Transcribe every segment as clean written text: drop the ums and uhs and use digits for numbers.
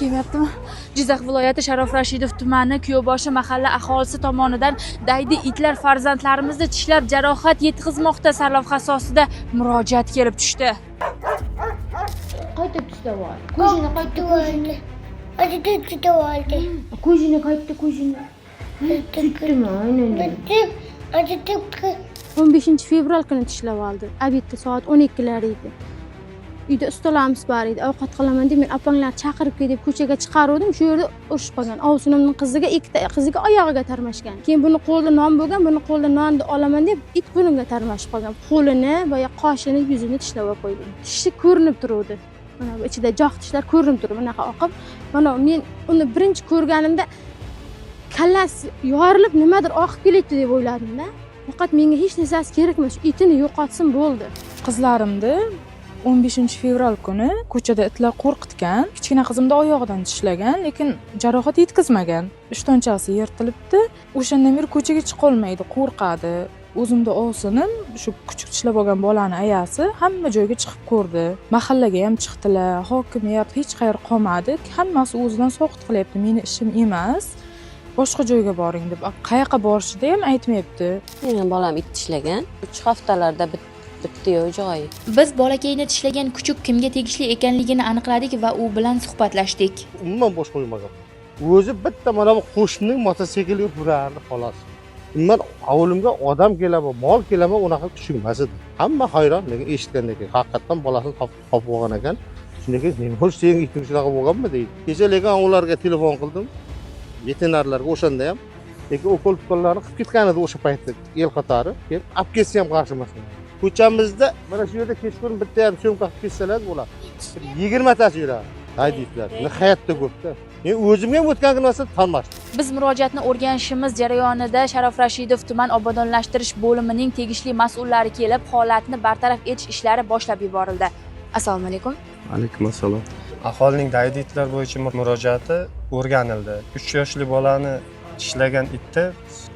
kelmayaptimi? Jizzax viloyati Sharof Rashidov tumani Kuyovboshi mahalla aholisi tomonidan daydi itlar farzandlarimizni tishlab jarohat yetkazmoqda sarlavha asosida murojaat kelib tushdi. Qayta tishlab ol. Ko'zini qayta ko'zini. Ko'zini qayta ko'zini. Tutdimi? Aynan. 15 fevral kuni tishlab oldi. Obedda soat 12lar edi. Uyda ustalamiz bor edi. Ovqat qilaman deb men opanglar chaqirib kel deb ko'chaga chiqaruvdim. Shu yerda urush qolgan. Ovsinimning qiziga oyog'iga tarmashgan. Keyin buni qo'lida non bo'lgan, buni qo'lida nonni olaman deb it bunga tarmashib qolgan. Qo'lini, boya qoshini, yuzini tishlab qo'ydim. Tishi ko'rinib turuvdi. Mana bu ichida joq tishlar ko'rinib turibdi. Bunaqa oqib, mana men uni birinchi ko'rganimda kallasi yorilib nimadir oqib kelyapti deb o'yladim-da. Faqat menga hech narsasi kerak emas. Itini yo'qotsin bo'ldi. Qizlarimni 15 fevral kuni ko'chada itlar qo'rqitgan. Kichkina qizimni oyog'idan tishlagan, lekin jarohat yetkazmagan. Ishtonchasi yirtilibdi. O'shandan beri ko'chaga chiqa olmaydi, qo'rqadi. O'zimda ovsinim, shu kuchuk tishlab olgan bolani ayasi hamma joyga chiqib ko'rdi. Mahallaga ham chiqdilar, hokimiyat hech qayer qolmadi. Hammasi o'zidan soqit qilyapti. Meni ishim emas. Boshqa joyga boring deb. Qayoqqa borishni ham aytmayapti. Mening bolam it tishlagan. 3 haftalarda bitdi-yu joyi. Biz bolakayni tishlagan kuchuk kimga tegishli ekanligini aniqladik va u bilan suhbatlashdik. Umuman bosh qo'ymagan. O'zi bitta mana bu qo'shnining mototsiklga yurardi xolos. Umuman avolimga odam keladi, mol keladi, unaqa tushunmas edi. Hamma hayron, lekin eshitgandan keyin haqiqatan bolasini topib olgan ekan. Shundan keyin men xo'sh senga iting shunaqa bo'lganmi deydi. Kecha lekin ularga telefon qildim. Veterinarlarga o'shanda ham lekin ukol-pukollarni qilib ketgan edi o'sha paytda el qatori. Kelib olib ketsa ham qarshi emas. Ko'chamizda mana shu yerda kechqurun bitta ham so'mka qilib ketsalar bo'ladi. 20 tasi yuradi. Hayditlar. Hayotda ko'pda. Men o'zimga ham o'tgan narsa tanmasdim. Biz murojaatni o'rganishimiz jarayonida Sharof Rashidov tuman obodonlashtirish bo'limining tegishli mas'ullari kelib, holatni bartaraf etish ishlari boshlab yuborildi. Assalomu alaykum. Alaykum assalom. Aholining daydi itlar bo'yicha murojaati o'rganildi. 3 yoshli bolani tishlagan itda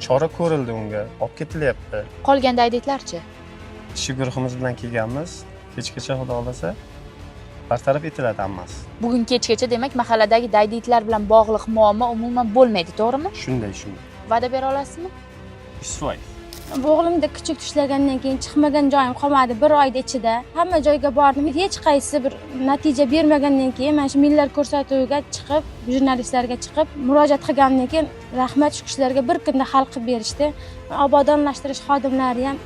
chora ko'rildi unga. Olib ketilyapti. Qolgan dayditlarchi? Ish guruhimiz bilan kelganmiz. Kechgacha xudo xolasa bartaraf etiladi hammasi. Bugun kechgacha demak mahalladagi dayditlar bilan bog'liq muammo umuman bo'lmaydi, to'g'rimi? Shunday. Va'da bera olasizmi? Isroil. O'g'limda kuchuk tishlagandan keyin chiqmagan joyim qolmadi 1 oyda ichida. Hamma joyga bordim, hech qaysi bir natija bermagandan keyin mana shu millat ko'rsatuviga chiqib, jurnalistlarga chiqib, murojaat qilgandan keyin rahmat shu kishilarga bir kunda hal qilib berishdi. Obodonlashtirish xodimlari ham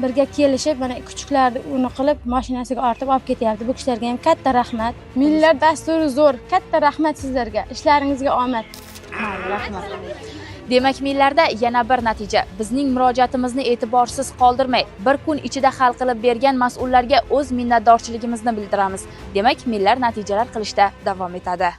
birga kelishib, mana kuchuklarni uni qilib, mashinasiga ortib olib ketyapti. Bu kishilarga ham katta rahmat. Millat dasturi zo'r. Katta rahmat sizlarga. Ishlaringizga omad. Rahmat. Demak, millarda yana bir natija. Bizning murojaatimizni e'tiborsiz qoldirmay, bir kun ichida hal qilib bergan mas'ullarga o'z minnatdorchiligimizni bildiramiz. Demak, millar natijalar qilishda davom etadi.